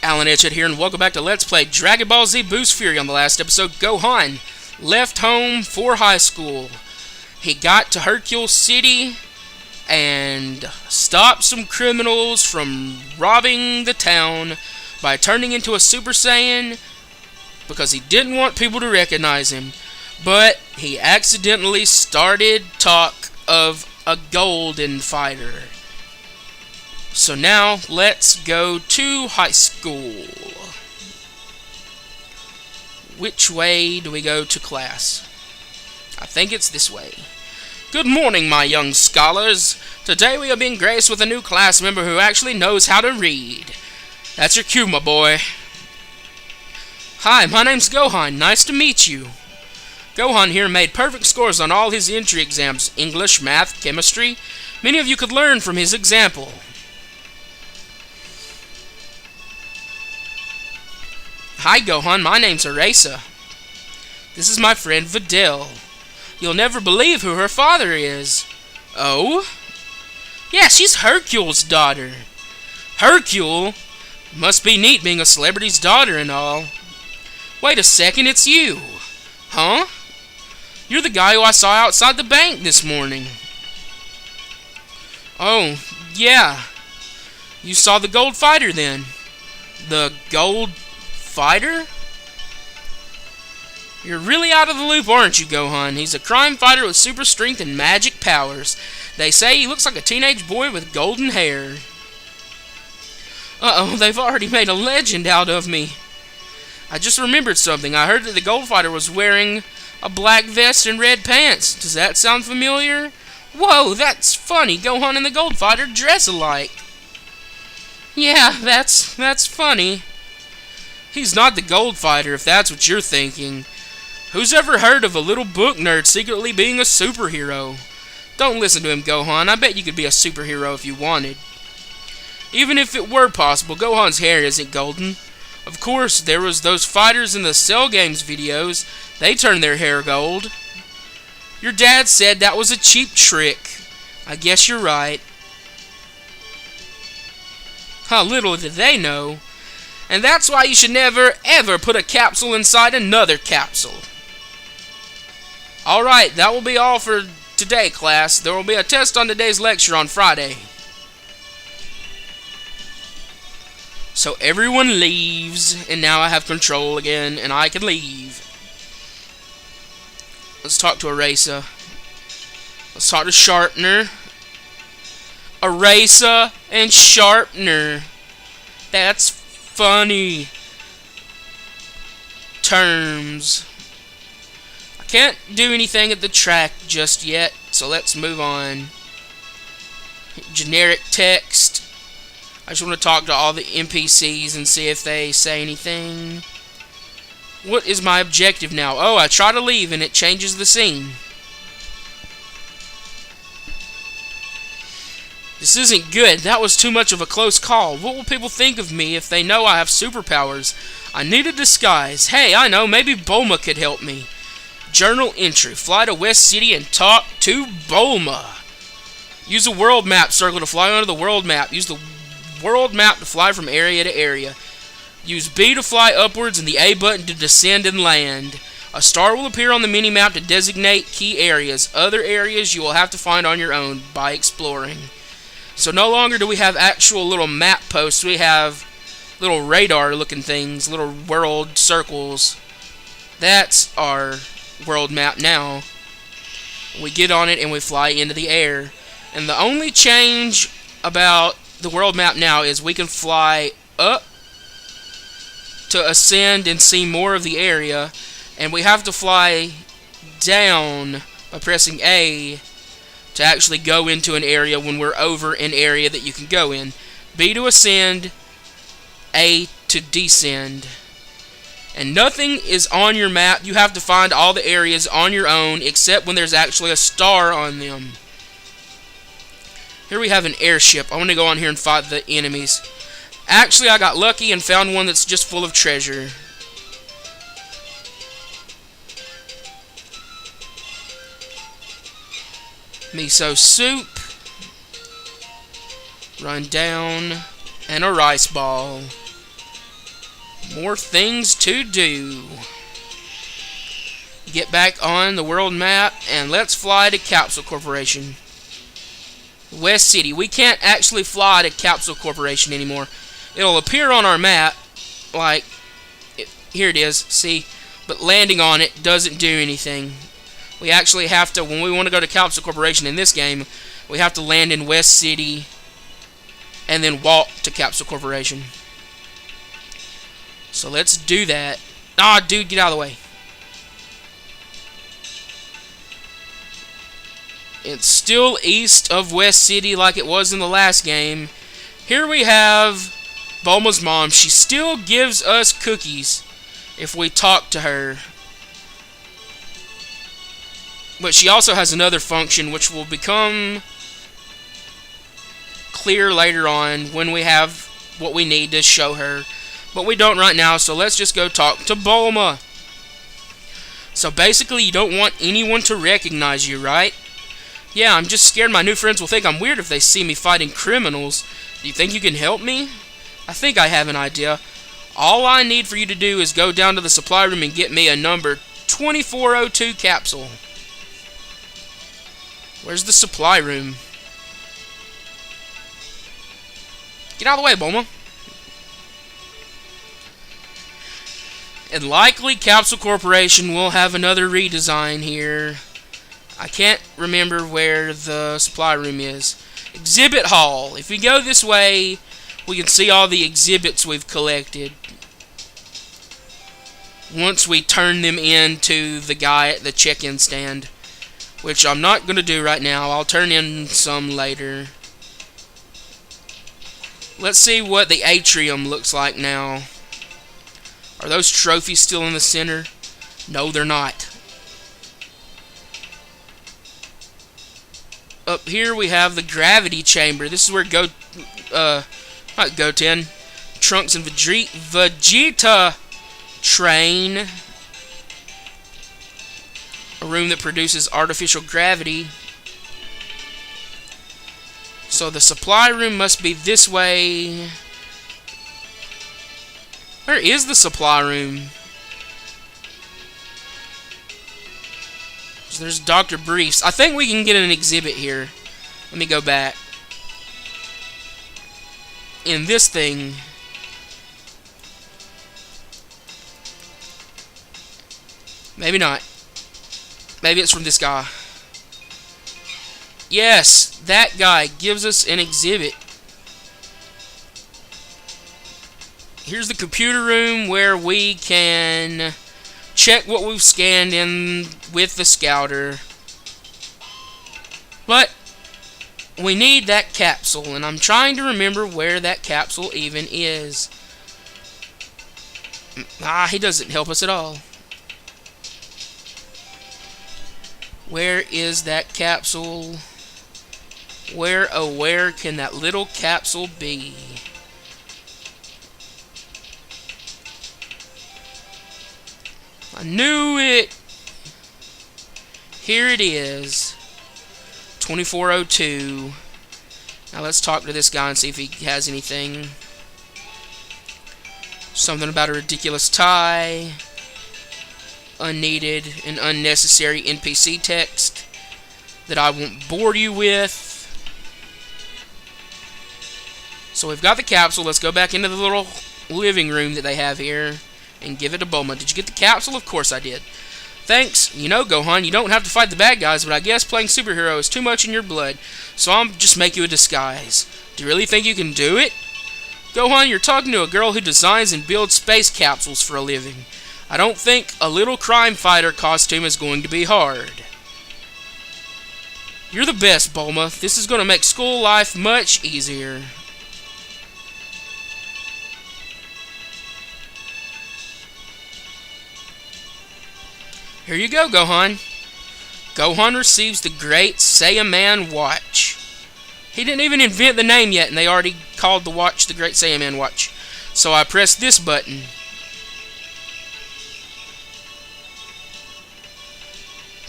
Alan Etchett here, and welcome back to Let's Play Dragon Ball Z Boost Fury. On the last episode, Gohan left home for high school. He got to Hercule City and stopped some criminals from robbing the town by turning into a Super Saiyan because he didn't want people to recognize him. But he accidentally started talk of a golden fighter. So now, let's go to high school. Which way do we go to class? I think it's this way. Good morning, my young scholars. Today we are being graced with a new class member who actually knows how to read. That's your cue, my boy. Hi, my name's Gohan. Nice to meet you. Gohan here made perfect scores on all his entry exams, English, math, chemistry. Many of you could learn from his example. Hi Gohan, my name's Arisa. This is my friend Videl. You'll never believe who her father is. Oh? Yeah, she's Hercule's daughter. Hercule? Must be neat being a celebrity's daughter and all. Wait a second, it's you. Huh? You're the guy who I saw outside the bank this morning. Oh, yeah. You saw the gold fighter then. The gold fighter? You're really out of the loop, aren't you, Gohan? He's a crime fighter with super strength and magic powers. They say he looks like a teenage boy with golden hair. Uh-oh, they've already made a legend out of me. I just remembered something. I heard that the gold fighter was wearing a black vest and red pants. Does that sound familiar? Whoa, that's funny. Gohan and the gold fighter dress alike. Yeah, that's funny. He's not the gold fighter, if that's what you're thinking. Who's ever heard of a little book nerd secretly being a superhero? Don't listen to him, Gohan. I bet you could be a superhero if you wanted. Even if it were possible, Gohan's hair isn't golden. Of course, there was those fighters in the Cell Games videos. They turned their hair gold. Your dad said that was a cheap trick. I guess you're right. How little did they know. And that's why you should never, ever put a capsule inside another capsule. Alright, that will be all for today, class. There will be a test on today's lecture on Friday. So everyone leaves, and now I have control again, and I can leave. Let's talk to Arisa. Let's talk to Sharpener. Arisa and Sharpener. That's funny. Terms. I can't do anything at the track just yet, so let's move on. Generic text. I just want to talk to all the NPCs and see if they say anything. What is my objective now? Oh, I try to leave and it changes the scene. This isn't good. That was too much of a close call. What will people think of me if they know I have superpowers? I need a disguise. Hey, I know. Maybe Bulma could help me. Journal entry. Fly to West City and talk to Bulma. Use a world map circle to fly onto the world map. Use the world map to fly from area to area. Use B to fly upwards and the A button to descend and land. A star will appear on the mini-map to designate key areas. Other areas you will have to find on your own by exploring. So no longer do we have actual little map posts. We have little radar-looking things, little world circles. That's our world map now. We get on it and we fly into the air. And the only change about the world map now is we can fly up to ascend and see more of the area. And we have to fly down by pressing A to actually go into an area when we're over an area that you can go in. B to ascend, A to descend. And nothing is on your map. You have to find all the areas on your own except when there's actually a star on them. Here we have an airship. I want to go on here and fight the enemies. Actually, I got lucky and found one that's just full of treasure. Miso soup. Run down. And a rice ball. More things to do. Get back on the world map and let's fly to Capsule Corporation. West City. We can't actually fly to Capsule Corporation anymore. It'll appear on our map, like, here it is, see? But landing on it doesn't do anything. We actually have to, when we want to go to Capsule Corporation in this game, we have to land in West City and then walk to Capsule Corporation. So let's do that. Ah, dude, get out of the way. It's still east of West City like it was in the last game. Here we have Bulma's mom. She still gives us cookies if we talk to her. But she also has another function which will become clear later on when we have what we need to show her. But we don't right now, so let's just go talk to Bulma. So basically, you don't want anyone to recognize you, right? Yeah, I'm just scared my new friends will think I'm weird if they see me fighting criminals. Do you think you can help me? I think I have an idea. All I need for you to do is go down to the supply room and get me a number 2402 capsule. Where's the supply room? Get out of the way, Bulma. And likely Capsule Corporation will have another redesign here. I can't remember where the supply room is. Exhibit Hall. If we go this way, we can see all the exhibits we've collected. Once we turn them into the guy at the check-in stand. Which I'm not going to do right now. I'll turn in some later. Let's see what the atrium looks like now. Are those trophies still in the center? No, they're not. Up here we have the gravity chamber. This is where not Goten, Trunks and Vegeta train. A room that produces artificial gravity. So the supply room must be this way. Where is the supply room? So there's Dr. Briefs. I think we can get an exhibit here. Let me go back. In this thing. Maybe not. Maybe it's from this guy. Yes, that guy gives us an exhibit. Here's the computer room where we can check what we've scanned in with the scouter. But we need that capsule, and I'm trying to remember where that capsule even is. He doesn't help us at all. Where is that capsule? Where, oh where can that little capsule be? I knew it! Here it is. 2402. Now let's talk to this guy and see if he has anything. Something about a ridiculous tie. Unneeded and unnecessary NPC text that I won't bore you with. So we've got the capsule. Let's go back into the little living room that they have here and give it to Bulma. Did you get the capsule? Of course I did. Thanks. You know, Gohan, you don't have to fight the bad guys, but I guess playing superhero is too much in your blood, so I'll just make you a disguise. Do you really think you can do it? Gohan, you're talking to a girl who designs and builds space capsules for a living. I don't think a little crime fighter costume is going to be hard. You're the best, Bulma. This is going to make school life much easier. Here you go, Gohan. Gohan receives the Great Saiyaman watch. He didn't even invent the name yet, and they already called the watch the Great Saiyaman watch. So I press this button.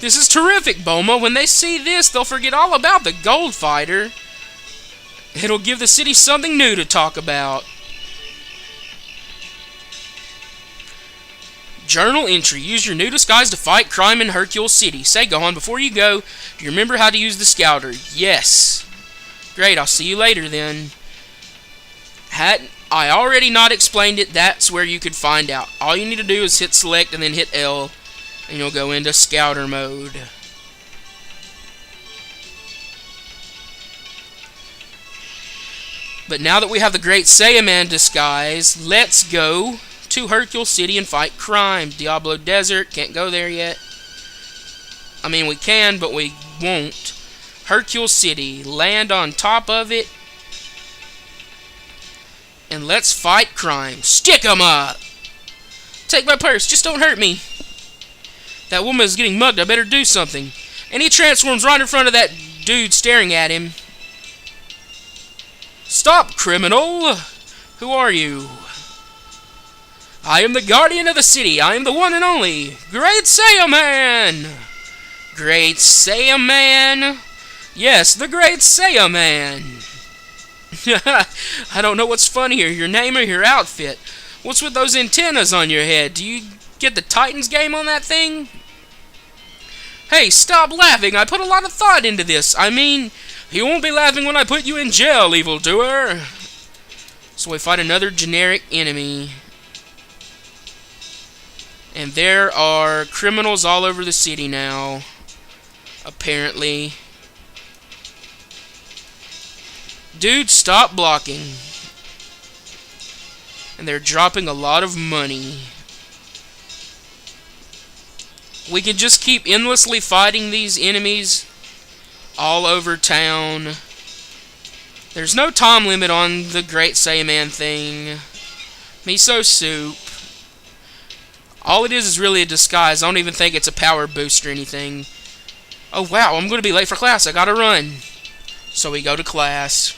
This is terrific, Bulma. When they see this, they'll forget all about the Gold Fighter. It'll give the city something new to talk about. Journal entry. Use your new disguise to fight crime in Hercule City. Say, Gohan, before you go, do you remember how to use the scouter? Yes. Great, I'll see you later then. I already not explained it. That's where you could find out. All you need to do is hit select and then hit L, and you'll go into scouter mode. But now that we have the Great Saiyaman disguise, let's go to Hercule City and fight crime. Diablo Desert, can't go there yet. I mean, we can, but we won't. Hercule City, land on top of it. And let's fight crime. Stick 'em up! Take my purse, just don't hurt me. That woman is getting mugged, I better do something. And he transforms right in front of that dude staring at him. Stop, criminal! Who are you? I am the guardian of the city. I am the one and only Great Saiyaman! Great Saiyaman? Yes, the Great Saiyaman! I don't know what's funnier, your name or your outfit. What's with those antennas on your head? Do you get the Titans game on that thing? Hey, stop laughing. I put a lot of thought into this. I mean, you won't be laughing when I put you in jail, evildoer. So we fight another generic enemy. And there are criminals all over the city now. Apparently. Dude, stop blocking. And they're dropping a lot of money. We can just keep endlessly fighting these enemies all over town. There's no time limit on the Great Saiyaman thing. Miso soup. All it is really a disguise. I don't even think it's a power boost or anything. Oh wow, I'm going to be late for class. I gotta run. So we go to class.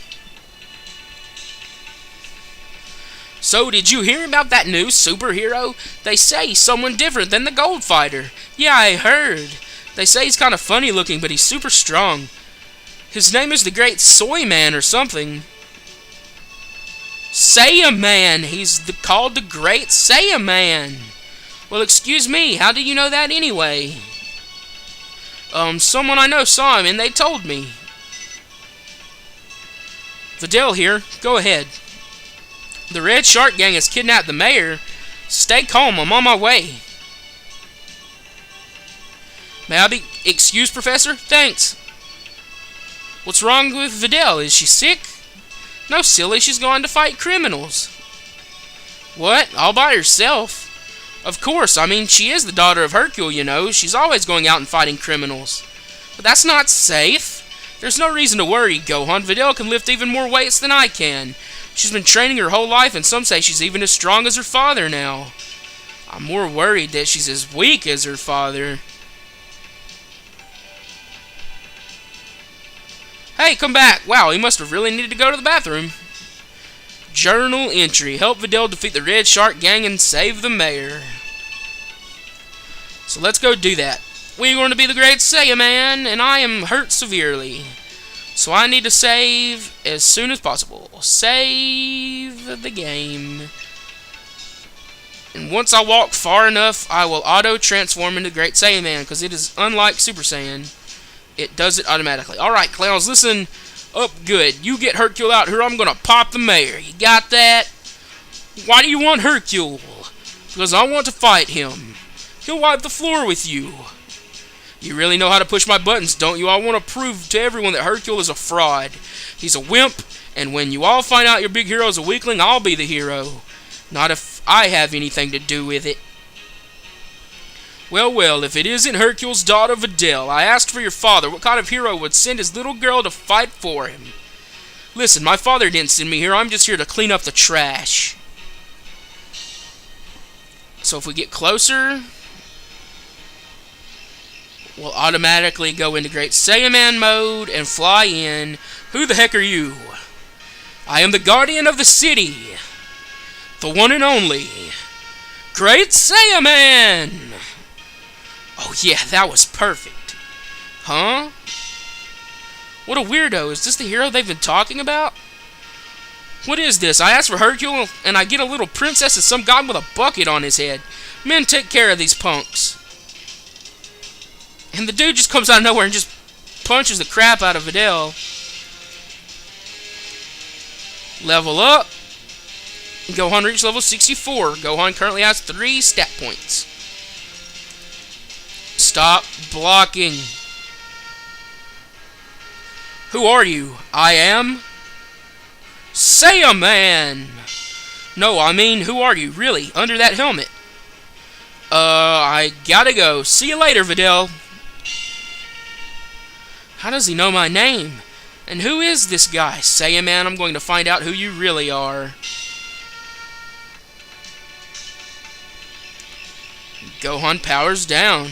So, did you hear about that new superhero? They say he's someone different than the Gold Fighter. Yeah, I heard. They say he's kind of funny looking, but he's super strong. His name is the Great Saiyaman or something. Saiyaman! He's called the Great Saiyaman! Well, excuse me, how do you know that anyway? Someone I know saw him and they told me. Videl here, go ahead. The Red Shark Gang has kidnapped the mayor. Stay calm, I'm on my way. May I be excused, Professor? Thanks. What's wrong with Videl? Is she sick? No, silly, she's going to fight criminals. What? All by herself? Of course, I mean, she is the daughter of Hercule, you know. She's always going out and fighting criminals. But that's not safe. There's no reason to worry, Gohan. Videl can lift even more weights than I can. She's been training her whole life, and some say she's even as strong as her father now. I'm more worried that she's as weak as her father. Hey, come back. Wow, he must have really needed to go to the bathroom. Journal entry. Help Videl defeat the Red Shark Gang and save the mayor. So let's go do that. We're going to be the Great Saiyaman, and I am hurt severely. So I need to save as soon as possible. Save the game. And once I walk far enough, I will auto-transform into Great Saiyaman, because it is unlike Super Saiyan. It does it automatically. Alright, clowns, listen up good. You get Hercule out here, I'm going to pop the mayor. You got that? Why do you want Hercule? Because I want to fight him. He'll wipe the floor with you. You really know how to push my buttons, don't you? I want to prove to everyone that Hercule is a fraud. He's a wimp, and when you all find out your big hero is a weakling, I'll be the hero. Not if I have anything to do with it. Well, well, if it isn't Hercule's daughter Videl, I asked for your father what kind of hero would send his little girl to fight for him. Listen, my father didn't send me here, I'm just here to clean up the trash. So if we get closer, we'll automatically go into Great Saiyaman mode and fly in. Who the heck are you? I am the guardian of the city. The one and only Great Saiyaman! Oh yeah, that was perfect. Huh? What a weirdo. Is this the hero they've been talking about? What is this? I asked for Hercule, and I get a little princess and some guy with a bucket on his head. Men, take care of these punks. And the dude just comes out of nowhere and just punches the crap out of Videl. Level up. Gohan reached level 64. Gohan currently has 3 stat points. Stop blocking. Who are you? I am Saiyaman. No, I mean, who are you, really, under that helmet? I gotta go. See you later, Videl. How does he know my name? And who is this guy? Saiyaman, I'm going to find out who you really are. Gohan powers down.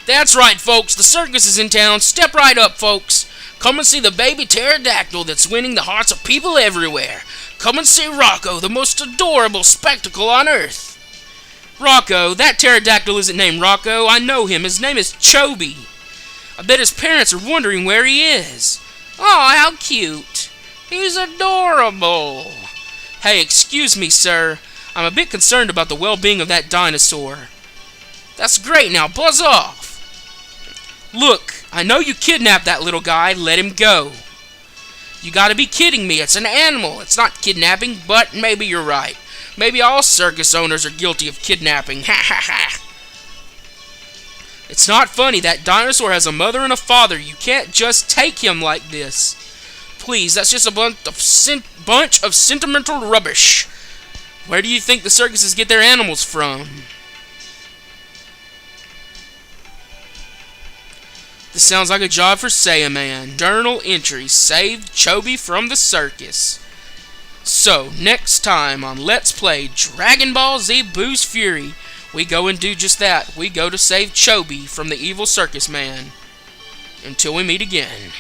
That's right, folks. The circus is in town. Step right up, folks. Come and see the baby pterodactyl that's winning the hearts of people everywhere. Come and see Rocco, the most adorable spectacle on Earth. Rocco? That pterodactyl isn't named Rocco. I know him. His name is Chobi. I bet his parents are wondering where he is. Oh, how cute. He's adorable. Hey, excuse me, sir. I'm a bit concerned about the well-being of that dinosaur. That's great. Now buzz off. Look, I know you kidnapped that little guy. Let him go. You gotta be kidding me. It's an animal. It's not kidnapping, but maybe you're right. Maybe all circus owners are guilty of kidnapping. Ha ha ha. It's not funny. That dinosaur has a mother and a father. You can't just take him like this. Please, that's just a bunch of sentimental rubbish. Where do you think the circuses get their animals from? This sounds like a job for Saiyaman. Journal entry. Saved Chobi from the circus. So, next time on Let's Play Dragon Ball Z Boo's Fury, we go and do just that. We go to save Chobi from the evil circus man. Until we meet again.